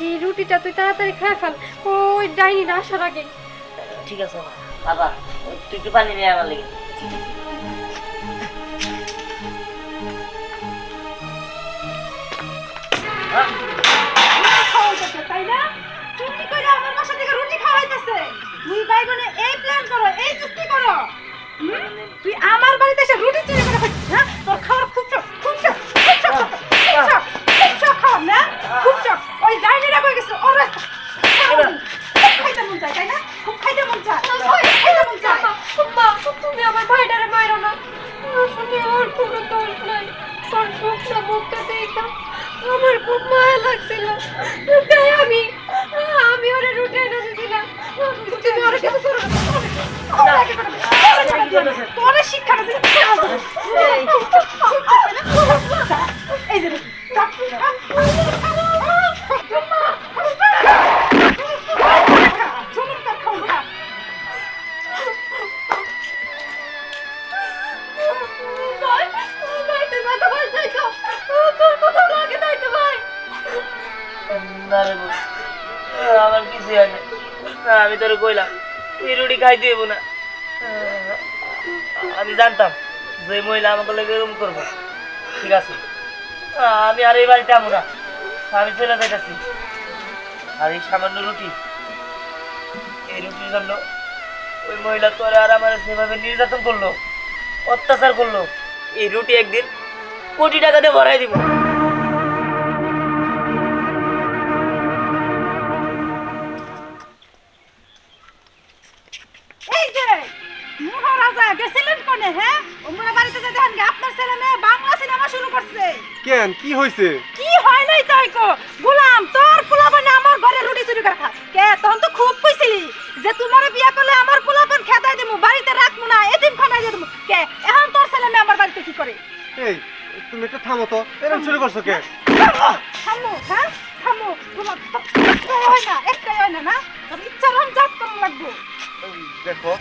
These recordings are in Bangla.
এই রুটিটা তুই তাড়াতাড়ি খেয়ে ফেল, ওই ডাইনিটা আসার আগে। ঠিক আছে বাবা, তুই একটু পানি নিয়ে আমার লেগে। তাই না? চুক্তি করে আমার বাসা থেকে রুটি খাওয়াইতেছে। তুই বাইগনে এই প্ল্যান করো, এই চুক্তি করো। তুই আমার বাড়িতে এসে রুটি চুরি করে খাচ্ছিস, হ্যাঁ? তোর খাওয়ার খুব শখ, খুব শখ, খুব শখ, খুব শখ, খুব শখ খাওয়ার না? খুব শখ। ওই ডাইনিটা কই গেছে? ওরে খাইতে মন চায়, তাই না? খুব খাইতে মন চায়, খাইতে মন চায়। মা, তুমি আমার ভাইটারে মাইরো না, আসলে ওর কোনো দোষ নাই। ওর শুকনা মুখটা দেখা আমার খুব মায়া লাগছিল, তাই আমি ওরে রুটি এনে দিয়েছিলাম। তুমি ওরে কিছু করো না, তোরে শিক্ষাটা দিতে এই যে আমার কিছু হয় না, আমি তোরে কইলাম তুই রুটি খাইতে দেবো না। আমি জানতাম যে মহিলা আমাকে লেগে এরকম করবো। ঠিক আছে, আমি আর এই বাড়িতে আমো না, আমি চলে যাইতেছি। আর এই সামান্য রুটি, এই রুটির জন্য ওই মহিলা তোরে আর আমার সেভাবে নির্যাতন করলো, অত্যাচার করলো। এই রুটি একদিন কোটি টাকা দিয়ে ভরাই দিব। এই যে মহারাজা গেছিলেন কোনে? হ্যাঁ, ওমরা বাড়িতে যে দেখেন আপনার ছেলে মেয়ে বাংলা সিনেমা শুরু করছে। কেন কি হয়েছে? কি হয় নাই তাই কো গোলাম, তোর পোলাপান আমার ঘরে রুটি চুরি করে খা। কে তখন তো খুব কইছিলি যে তোমারে বিয়া করলে আমার পোলাপান খেদাই দেবো, বাড়িতে রাখবো না, এতিম খানাই দেবো। কে এখন তোর ছেলে মেয়ে আমার বাড়িতে কি করে? এই তুমি একটু থামো তো, এরকম শুরু করছো কে? থামো, হ্যাঁ থামো। তোমার একটাই হয় না, একটাই হয় না, না তোর ইচ্ছার রং জাত করা লাগবো। দেখো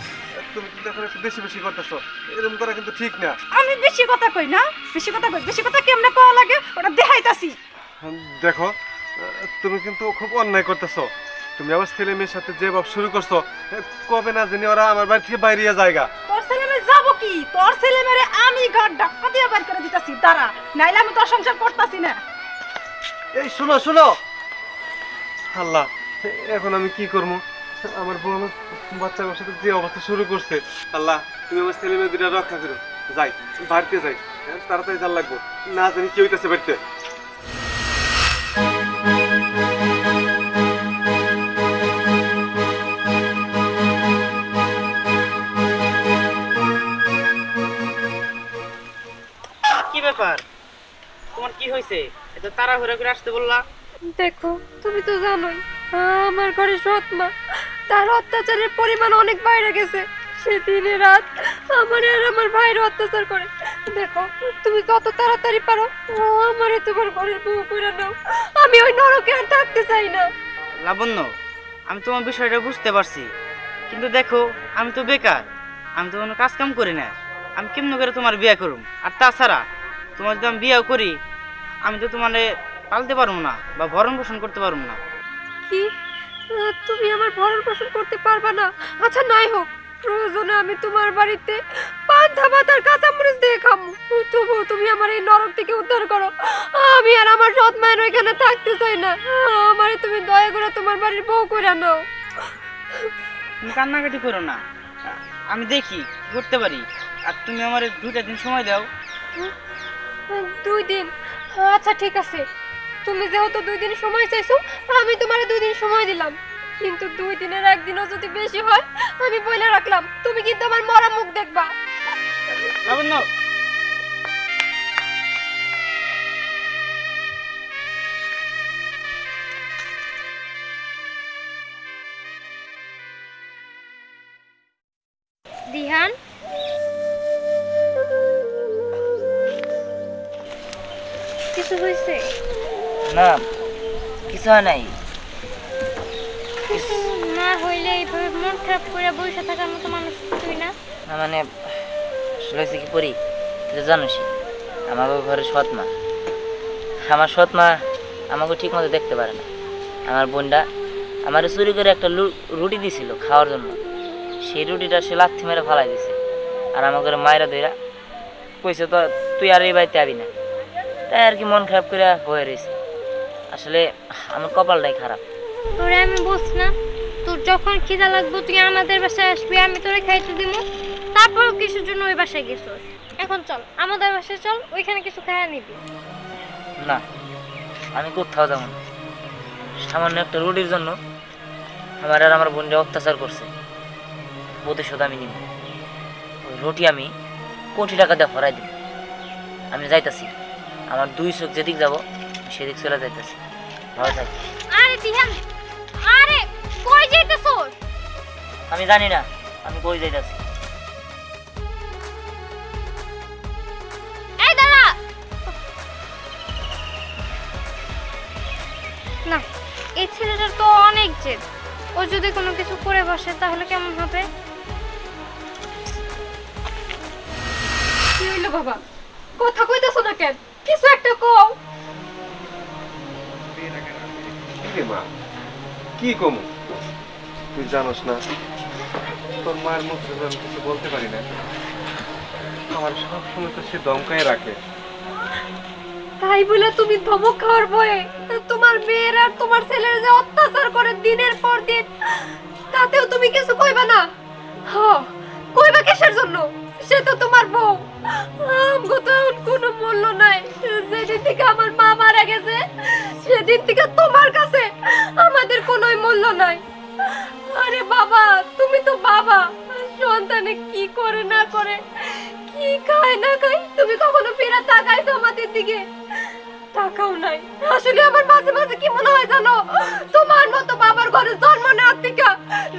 তুমি কিন্তু এখন একটু বেশি বেশি করতেছো, এরকম করা কিন্তু ঠিক না। আমি বেশি কথা কই না, বেশি কথা কই, বেশি কথা কেমনে কওয়া লাগে ওটা দেখাইতাছি। দেখো তুমি কিন্তু খুব অন্যায় করতেছো। তুমি আমার ছেলে মেয়ের সাথে যে ভাব শুরু করছো, কবে না জানি ওরা আমার বাড়ি থেকে বাইরে যায়গা। তোর ছেলে মেয়ে যাবো কি? তোর ছেলে মেয়ে আমি ঘর ধাক্কা দিয়ে বের করে দিতাছি, দাঁড়া, নাইলে আমি তোর সংসার করতাছি না। এই শোনো শোনো, আল্লাহ এখন আমি কি করবো? আমার বউ আমার বাচ্চা আমার সাথে যে অবস্থা শুরু করছে, আল্লাহ তুমি আমার ছেলে মেয়ে দুটা রক্ষা করো। যাই বাড়িতে যাই, তাড়াতাড়ি যার লাগবো, না জানি কি হইতেছে বাড়িতে। কি ব্যাপার, তোমার কি হয়েছে? এত তাড়াহুড়া করে আসতে বললা? দেখো, তুমি তো জানোই আমার ঘরে সৎ মা, তার অত্যাচারের পরিমাণ অনেক বাইরে গেছে। সে দিনে রাত আমার আর আমার ভাইয়ের অত্যাচার করে। দেখো, তুমি যত তাড়াতাড়ি পারো আমারে তোমার ঘরের বউ করে নাও, আমি ওই নরকে আর থাকতে চাই না। লাবণ্য, আমি তোমার বিষয়টা বুঝতে পারছি, কিন্তু দেখো আমি তো বেকার, আমি তো কোনো কাজ কাম করি না, আমি কেমন করে তোমার বিয়ে করুম? আর তাছাড়া তোমার যদি আমি বিয়ে করি, আমি তো তোমার পালতে পারবো না বা ভরণ পোষণ করতে পারবো না। কি, তুমি আমার ভরণ পোষণ করতে পারবা না? আচ্ছা নাই হোক, প্রয়োজনে আমি তোমার বাড়িতে পান্তা ভাত আর কাঁচামরিচ দিয়ে খাবো, তবু তুমি আমার এই নরক থেকে উদ্ধার করো। আমি আর আমার সৎ মায়ের ওইখানে থাকতে চাই না, আমারে তুমি দয়া করে তোমার বাড়ির বউ করে নাও। তুমি কান্নাকাটি করো না, আমি দেখি কি করতে পারি। আর তুমি আমার 2টা দিন সময় দাও। 2 দিন? আচ্ছা ঠিক আছে, তুমি যেহেতু 2 দিন সময় চাইছো, আমি তোমারে 2 দিন সময় দিলাম, কিন্তু 2 দিনের একদিনও যদি বেশি হয় আমি বলে রাখলাম তুমি কিন্তু আমার মরা মুখ দেখবা। লাবণ্য, দিহান, কিছু হয়েছে? না কিছু হয় নাই। না হইলে এইভাবে মন খারাপ করে বসে থাকার মতো মানুষ তুই না। মানে আসলে কি করি জানোসই, আমাকে ঘরে সৎ মা, আমার সৎ মা আমাকে ঠিক মতো দেখতে পারে না। আমার বোনটা আমার চুরি করে একটা রুটি দিছিল খাওয়ার জন্য। সেই রুটিটা সে লাথি মেরে ফালাই দিছে, আর আমার ঘরে মায়েরা ধইরা কইছে তো তুই আর এই বাড়িতে আবি না। তাই আর কি মন খারাপ করে হয়ে রয়েছে। আসলে আমার কপালটাই খারাপ। তোরে আমি বলছিলাম তোর যখন খিদা লাগবে তুই আমাদের বাসায় আসবি, আমি তোরে খাইতে দিব। তারপরও কিছুর জন্য ওই বাসায় গেছিস। এখন চল আমাদের বাসায় চল, ওইখানে কিছু খাইয়া নিবি। না, আমি কোথাও যাবো না। সামান্য একটা রুটির জন্য আমার আর আমার বোনটা অত্যাচার করছে, প্রতিশোধ আমি নিব। ওই রুটি আমি কোটি টাকা দিয়ে ভরাই দিব। আমি যাইতাছি, আমার 2 চোখ যেদিক যাব সেদিক চলে যাইতাছি। ভালো থাকি। আরে দিহান, আরে কই যাইতেছস? আমি জানি না আমি কই যাইতাছি। এই দাঁড়া। না, এই ছেলেটার তো অনেক জেদ। ও যদি কোনো কিছু করে বসে তাহলে কেমন হবে? কি হইলো বাবা? কথা কইতাছো না কেন? কিছু একটা কও। কি মা, কি কমু? তুই জানোস না তোর মায়ের মুখ থেকে আমি কিছু বলতে পারি না। আমার সব সময় তো সে দমকায় রাখে। তাই বলে তুমি ধমক খাওয়ার ভয়ে তোমার মেয়ের আর তোমার ছেলের যে অত্যাচার করে দিনের পর দিন, তাতেও তুমি কিছু কইবা না? কইবা কিসের জন্য? সে তো তোমার বউ। আমগো তো এখন কোনো মূল্য নাই। যেদিন থেকে আমার মা মারা গেছে সেদিন থেকে তোমার কাছে আমাদের কোনোই মূল্য নাই। আরে বাবা, তুমি তো বাবা। সন্তানে কি করে না করে, কি খায় না খায়, তুমি কখনো ফেরা তাকাইছো আমাদের দিকে? তাকাও নাই। আসলে আমার মাঝে মাঝে কি মনে হয় জানো, তোমার মতো বাবার ঘরে জন্ম নেওয়ার থেকে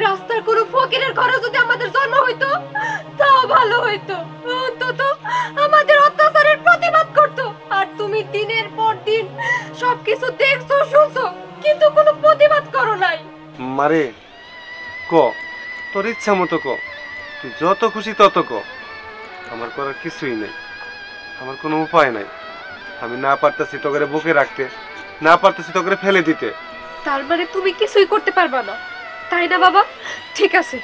রাস্তার কোনো ফকিরের ঘরে যদি আমাদের জন্ম হইতো তাও ভালো হইতো। অন্তত আমাদের অত্যাচারের প্রতিবাদ করতো। আর তুমি দিনের পর দিন সবকিছু দেখছো শুনছো, কিন্তু কোনো প্রতিবাদ করো নাই। মারে ক, তোর ইচ্ছা মতো ক, তুই যত খুশি তত ক। আমার করার কিছুই নেই, আমার কোনো উপায় নাই। আমি না পারতেছি তোকে বুকে রাখতে, না পারতেছি তোকে ফেলে দিতে। তার মানে তুমি কিছুই করতে পারবা না, তাই না বাবা? ঠিক আছে,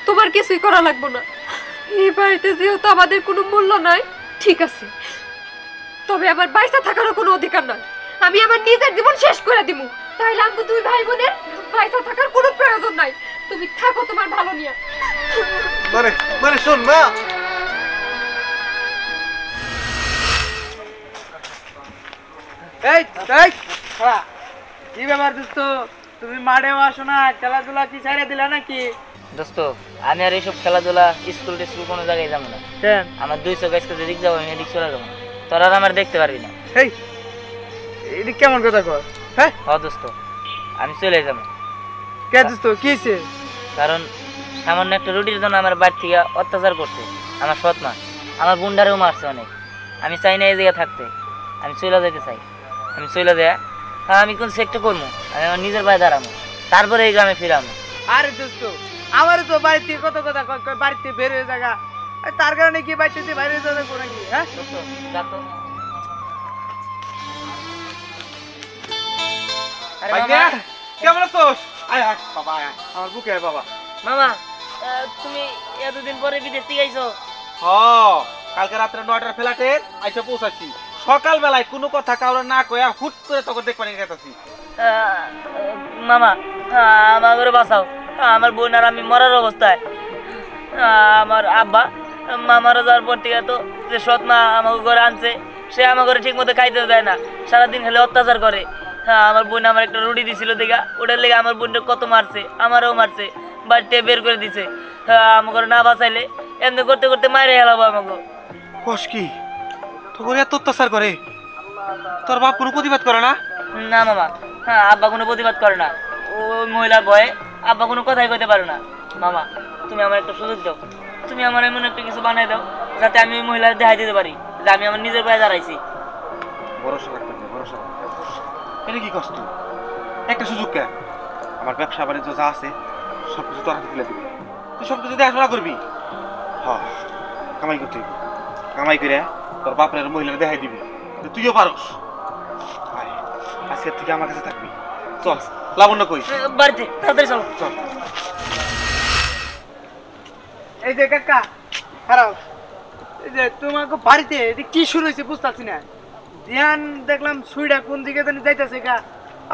তোমার কিছুই করা লাগবে না। এই বাড়িতে যেহেতু আমাদের কোনো মূল্য নাই, ঠিক আছে, তবে আমার বাইসা থাকারও কোনো অধিকার নাই। আমি আমার নিজের জীবন শেষ করে দিব। তাইলে আমি দুই ভাই বোনের বাইসা থাকার কোনো প্রয়োজন নাই। তুমি থাকো তোমার ভালো নিয়ে। মারে মারে শোন মা। এই এই খাড়া, কি ব্যাপার দোস্ত? তুমি মাঠেও আসো না, খেলাধুলা কি ছাইড়া দিলা নাকি? দোস্ত, আমি আর এইসব খেলাধুলা স্কুল টিস্কুল কোনো জায়গায় যাবো না। কেন? আমার 2 চোখ আজকে যেদিক যাবো আমি এদিক চলে যাবো। তোরা আর আমার দেখতে পারবি না। এই এটা কেমন কথা কর? হ্যাঁ দোস্ত, আমি চলে যাবো। কে দোস্ত কি হইছে? কারণ সামান্য একটা রুটির জন্য আমার বাড়ি থেকে অত্যাচার করছে আমার সৎ মা। আমার বুন্ডারেও মারছে অনেক। আমি চাই না এই জায়গায় থাকতে, আমি চলে যেতে চাই। আমি চলে যাই, আমি কোন সেক্টর করবো, আমি আমার নিজের পায়ে দাঁড়াবো, তারপরে এই গ্রামে ফিরাবো। আরে দোস্ত, আমারও তো বাড়ি থেকে কত কথা কয়, কয় বাড়ি থেকে বের হয়ে জায়গা। তার কারণে কি বাড়ি থেকে বাইরে হয়ে যাবে নাকি? হ্যাঁ দোস্ত, যা তো। আরে ভাইয়া, মামা, কেমন আছোস? আয় আয় বাবা, আয় আয়। আমার বুকে আয় বাবা। মামা, তুমি এতদিন পরে বিদেশ থেকে আইছো? হ, কালকে রাত্রে 9টার ফ্লাইটে আইসা পৌঁছাচ্ছি। সকালবেলায় কোনো কথা কাউরে না কয়া হুট করে তোকে দেখবানি গেতাছি। মামা, আমার ঘরে বাঁচাও। আমার বোন আর আমি মরার অবস্থায়। আমার আব্বা মামারা যাওয়ার পর থেকে তো যে সৎ মা আমাকে ঘরে আনছে, সে আমার ঘরে ঠিক মতো খাইতে দেয় না, সারাদিন খালি অত্যাচার করে। আমার বোন আমার একটা রুটি দিছিল দেখা, ওটার লেগে আমার বোনটা কত মারছে, আমারও মারছে, বাড়িতে বের করে দিছে। আমার ঘরে না বাঁচাইলে এমনি করতে করতে মাইরে হেলাবো আমাকে। কস কি তোর এত অত্যাচার করে? তোর বাপ কোনো প্রতিবাদ করে না? না মামা, আব্বা কোনো প্রতিবাদ করে না। ওই মহিলার ভয়ে আব্বা কোনো কথাই কইতে পারে না। মামা, তুমি আমার একটা সুযোগ দাও, তুমি আমার এমন একটা কিছু বানাই দাও যাতে আমি ওই মহিলার দেখাই দিতে পারি যে আমি আমার নিজের পায়ে দাঁড়াইছি। ভরসা রাখতে হবে, ভরসা রাখতে হবে। এটা কি কষ্ট? একটা সুযোগ কে? আমার ব্যবসা বাণিজ্য যা আছে সব কিছু তোর হাতে তুলে দিবি। তুই সব কিছু দেখাশোনা করবি। হ্যাঁ, কামাই করতে হইব। কামাই করে তোর বাপের মহিলার দেখাই দিবি যে তুইও পারস। আজকের থেকে আমার কাছে থাকবি। চল। লাবণ্য কই? বাড়িতে তাড়াতাড়ি চলো। চল। এই যে কাকা খারাপ, এই যে তোমাকে বাড়িতে এদিকে কি শুরু হয়েছে বুঝতেছি না। ধ্যান দেখলাম সুইডা কোন দিকে জানি যাইতেছে গা,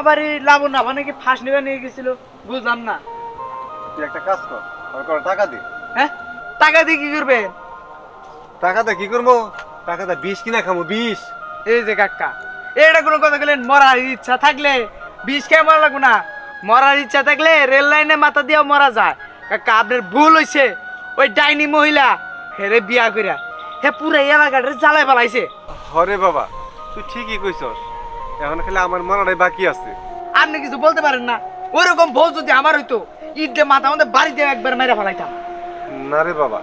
আবার এই লাবণ্য আবার নাকি ফাঁস নেবে নিয়ে গেছিল, বুঝলাম না। তুই একটা কাজ কর, আমার করে টাকা দে। হ্যাঁ, টাকা দিয়ে কি করবেন? টাকাটা কি করবো? টাকাটা বিষ কিনা খামো, বিষ। এই যে কাকা, এটা কোনো কথা বললেন? মরার ইচ্ছা থাকলে বিষ খেয়ে মরা লাগবো না, মরার ইচ্ছা থাকলে রেল লাইনে মাথা দিয়েও মরা যায়। কাকা আপনার ভুল হয়েছে, ওই ডাইনি মহিলা হেরে বিয়া করিয়া হে পুরো এলাকাটা জ্বালাই পালাইছে। হরে বাবা, তুই ঠিকই কইছস, এখন খালি আমার মরাটাই বাকি আছে। আপনি কিছু বলতে পারেন না? ওইরকম বউ যদি আমার হইতো, ঈদ দিয়ে মাথা আমাদের বাড়িতে একবার মেরে ফেলাইতাম। না রে বাবা,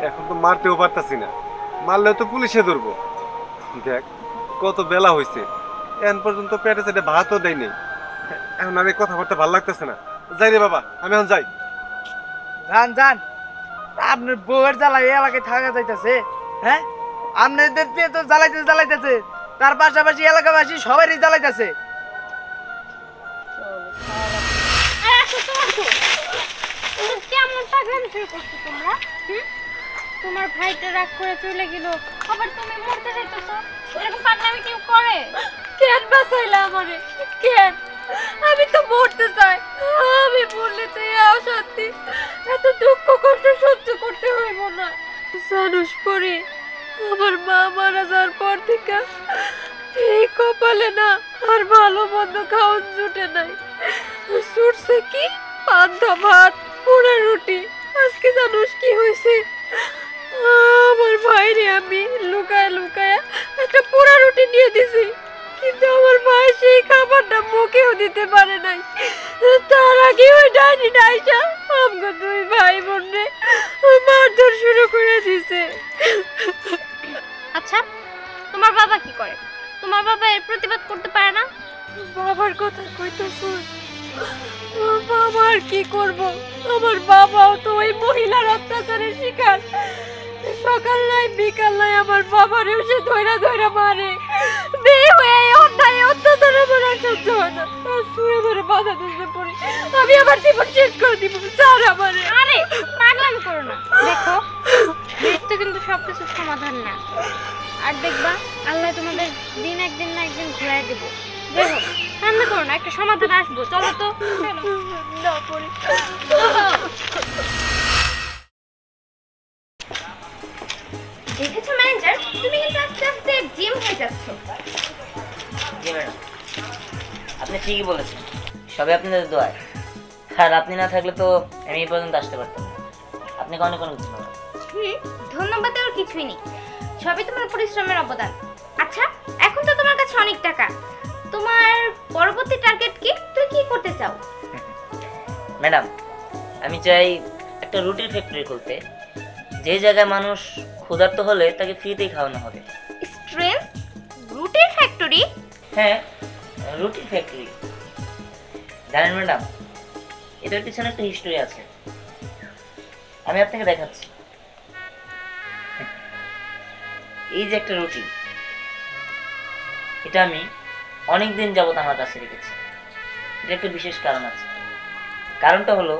এখন তো মারতেও পারতাছি না, মারলেও তো পুলিশে ধরবো। দেখ কত বেলা হয়েছে, এখন পর্যন্ত পেটে সেটে ভাতও দেয়নি। এখন আমি কথাবার্তা ভালো লাগতেছে না। যাই রে বাবা, আমি এখন যাই। যান যান, আপনার বউয়ের জ্বালাই এলাকায় থাকা যাইতেছে। হ্যাঁ, আপনাদের দিয়ে তো জ্বালাইতেছে, তার পাশাপাশি এলাকাবাসী সবারই জ্বালাইতেছে। কেমন পাগলামি শুরু করছো তোমরা? তোমার ভাইটা রাগ করে চলে গেল, আবার তুমি মরতে যাইতেছো? এরকম পাগলামি কেউ করে? কেন বাঁচাইলা আমারে? কেন? আমি তো মরতে চাই, আমি বললে তো এই অশান্তি এত দুঃখ কষ্ট সহ্য করতে হইব না। জানুস পরে আমার মা মারা যাওয়ার পর থেকে এই কপালে না আর ভালো মন্দ খাওয়ার জুটে নাই। ছুটছে কি পান্তা ভাত, পোড়া রুটি। আজকে জানুস কি হয়েছে? আমার ভাইরে আমি লুকায় লুকায় একটা পোড়া রুটি নিয়ে দিছি, কিন্তু আমার ভাই সেই খাবারটা মুখেও দিতে পারে নাই। তার আগে ওই ডাইনি ডাইসা আমাকে দুই ভাই বোনে মারধর শুরু করে দিছে। আচ্ছা, তোমার বাবা কি করে? তোমার বাবা এর প্রতিবাদ করতে পারে না? বাবার কথা কইতেছস? বাবার কি করব? আমার বাবাও তো ওই মহিলার অত্যাচারের শিকার। সকাল নাই বিকাল নাই আমার বাবারেও সে ধইরা ধইরা মারে। বিয়ে হয়ে এই অন্যায় অত্যাচার আমার আর সহ্য হয় না। আর শুয়ে ধরে বাধা দিতে পড়ি, আমি আমার জীবন শেষ করে দিব। স্যার আমারে। আরে পাগলামি করো না, দেখো মৃত্যু কিন্তু সবকিছুর সমাধান না। আর দেখবা আল্লাহ তোমাদের দিন একদিন না একদিন ঘুরাই দেব। দেখো কান্না করো না, একটা সমাধান আসবো। চলো তো, চলো না পড়ি। দেখেছো ম্যানেজার, তুমি কিন্তু আস্তে আস্তে জিম হয়ে যাচ্ছ। জি ম্যাডাম, আপনি ঠিকই বলেছেন, সবে আপনাদের দোয়ায়। আর আপনি না থাকলে তো আমি এই পর্যন্ত আসতে পারতাম না। আপনাকে অনেক অনেক ধন্যবাদ। ধন্যবাদ দেওয়ার কিছুই নেই, সবই তোমার পরিশ্রমের অবদান। আচ্ছা, এখন তো তোমার কাছে অনেক টাকা, তোমার পরবর্তী টার্গেট কি? তুমি কি করতে চাও? ম্যাডাম, আমি চাই একটা রুটির ফ্যাক্টরি খুলতে, যে জায়গায় মানুষ ক্ষুধার্ত হলে তাকে ফ্রিতেই খাওয়ানো হবে। স্ট্রেংথ রুটির ফ্যাক্টরি? হ্যাঁ, রুটির ফ্যাক্টরি। জানেন ম্যাডাম, এটার পিছনে একটা হিস্টোরি আছে, আমি আপনাকে দেখাচ্ছি। এই যে একটা রুটি, এটা আমি অনেক দিন যাবত আমার কাছে রেখেছি। এটা একটা বিশেষ কারণ আছে। কারণটা হলো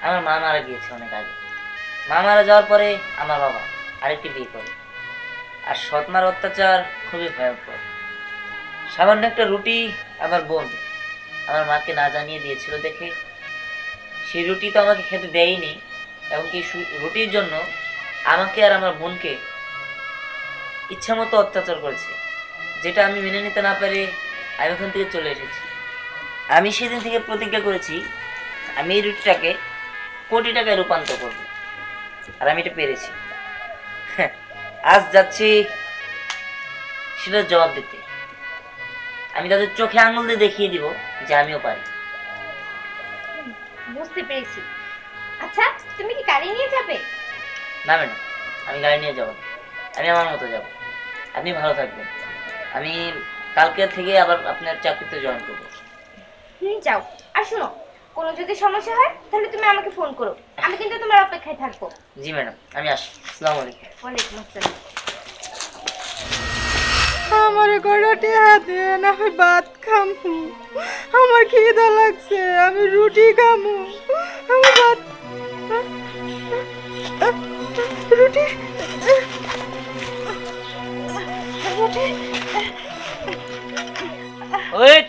আমার মা মারা গিয়েছে অনেক আগে। মা মারা যাওয়ার পরে আমার বাবা আরেকটি বিয়ে করে। আর সৎমার অত্যাচার খুবই ভয়ঙ্কর। সামান্য একটা রুটি আমার বোন আমার মাকে না জানিয়ে দিয়েছিল দেখে সেই রুটি তো আমাকে খেতে দেয়নি, এমনকি রুটির জন্য আমাকে আর আমার বোনকে ইচ্ছা মতো অত্যাচার করেছে, যেটা আমি মেনে নিতে না পেরে আমি ওখান থেকে চলে এসেছি। আমি সেদিন থেকে প্রতিজ্ঞা করেছি আমি এই রুটিটাকে কোটি টাকায় রূপান্তর করব, আর আমি এটা পেরেছি। আজ যাচ্ছি সেটার জবাব দিতে। আমি তাদের চোখে আঙুল দিয়ে দেখিয়ে দিব যে আমিও পারি। বুঝতে পেরেছি। আচ্ছা, তুমি কি গাড়ি নিয়ে যাবে? না ম্যাডাম, আমি গাড়ি নিয়ে যাব না, আমি আমার মতো যাব। আপনি ভালো থাকবেন। আমি কালকে থেকে আবার আপনার চাকরিতে জয়েন করবো। যাও। আর শোনো, কোনো যদি সমস্যা হয় তাহলে তুমি আমাকে ফোন করো, আমি কিন্তু তোমার অপেক্ষায় থাকবো। জি ম্যাডাম, আমি আসি। আসসালামু আলাইকুম। ওয়ালাইকুম আসসালাম। আমার কয়টা টিয়া দেন, আমি ভাত খামু। আমার খিদা লাগছে, আমি রুটি খামু। আমি ভাত রুটি রুটি ওয়েট,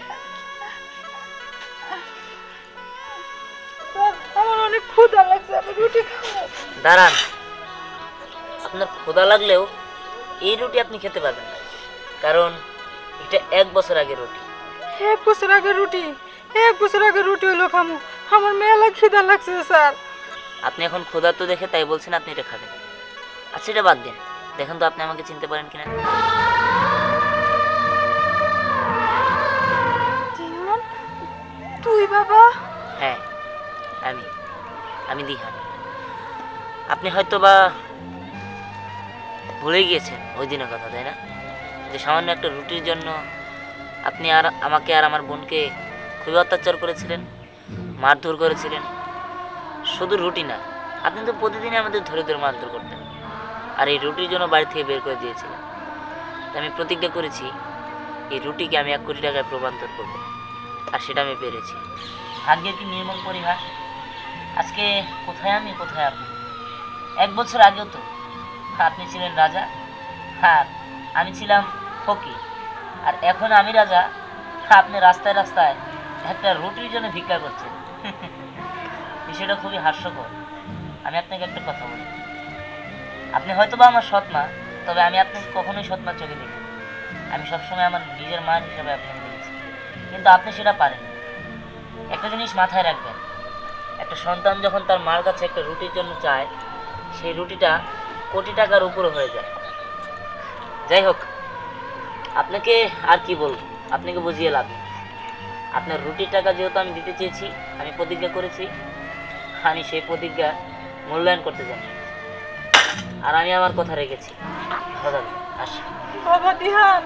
আমার অনেক ক্ষুধা লাগছে, আমি রুটি খাবো। দাঁড়ান। আপনার ক্ষুধা লাগলেও এই রুটি আপনি খেতে পারবেন না, কারণ এটা 1 বছর আগের রুটি। 1 বছর আগে রুটি, 1 বছর আগে রুটি হইলো খামু। আমার মেলা খিদা লাগছে স্যার। আপনি এখন ক্ষুধার্ত দেখে তাই বলছেন আপনি এটা খাবেন। আচ্ছা, এটা বাদ দিন, দেখেন তো আপনি আমাকে চিনতে পারেন কিনা। দিহান, তুই বাবা? হ্যাঁ, আমি দিহান। আপনি হয়তো বা ভুলে গিয়েছেন ওই দিনের কথা, তাই না? যে সামান্য একটা রুটির জন্য আপনি আর আমাকে আর আমার বোনকে খুবই অত্যাচার করেছিলেন, মারধর করেছিলেন। শুধু রুটি না, আপনি তো প্রতিদিনই আমাদের ধরে ধরে মারধর করতেন, আর এই রুটির জন্য বাড়ি থেকে বের করে দিয়েছিলেন। তো আমি প্রতিজ্ঞা করেছি এই রুটিকে আমি 1 কোটি টাকায় রূপান্তর করব, আর সেটা আমি পেরেছি। ভাগ্যের কি নির্মম পরিহাস! আজকে কোথায় আমি, কোথায় আপনি? 1 বছর আগেও তো আপনি ছিলেন রাজা, আর আমি ছিলাম ফকির। আর এখন আমি রাজা, আপনি রাস্তায় রাস্তায় একটা রুটির জন্য ভিক্ষা করছেন। বিষয়টা খুবই হাস্যকর। আমি আপনাকে একটা কথা বলি, আপনি হয়তো বা আমার সৎ মা, তবে আমি আপনাকে কখনোই সৎ মার চোখে দেখি। আমি সবসময় আমার নিজের মা হিসাবে আপনাকে দেখেছি, কিন্তু আপনি সেটা পারেন। একটা জিনিস মাথায় রাখবেন, একটা সন্তান যখন তার মার কাছে একটা রুটির জন্য চায়, সেই রুটিটা কোটি টাকার উপরে হয়ে যায়। যাই হোক, আপনাকে আর কি বলবো, আপনাকে বুঝিয়ে লাভ নেই। আপনার রুটির টাকা যেহেতু আমি দিতে চেয়েছি, আমি প্রতিজ্ঞা করেছি, আমি সেই প্রতিজ্ঞা মূল্যায়ন করতে জানি, আর আমি আমার কথা রেখেছি। ভালো থাকবেন, আসি। বাবা দিহান।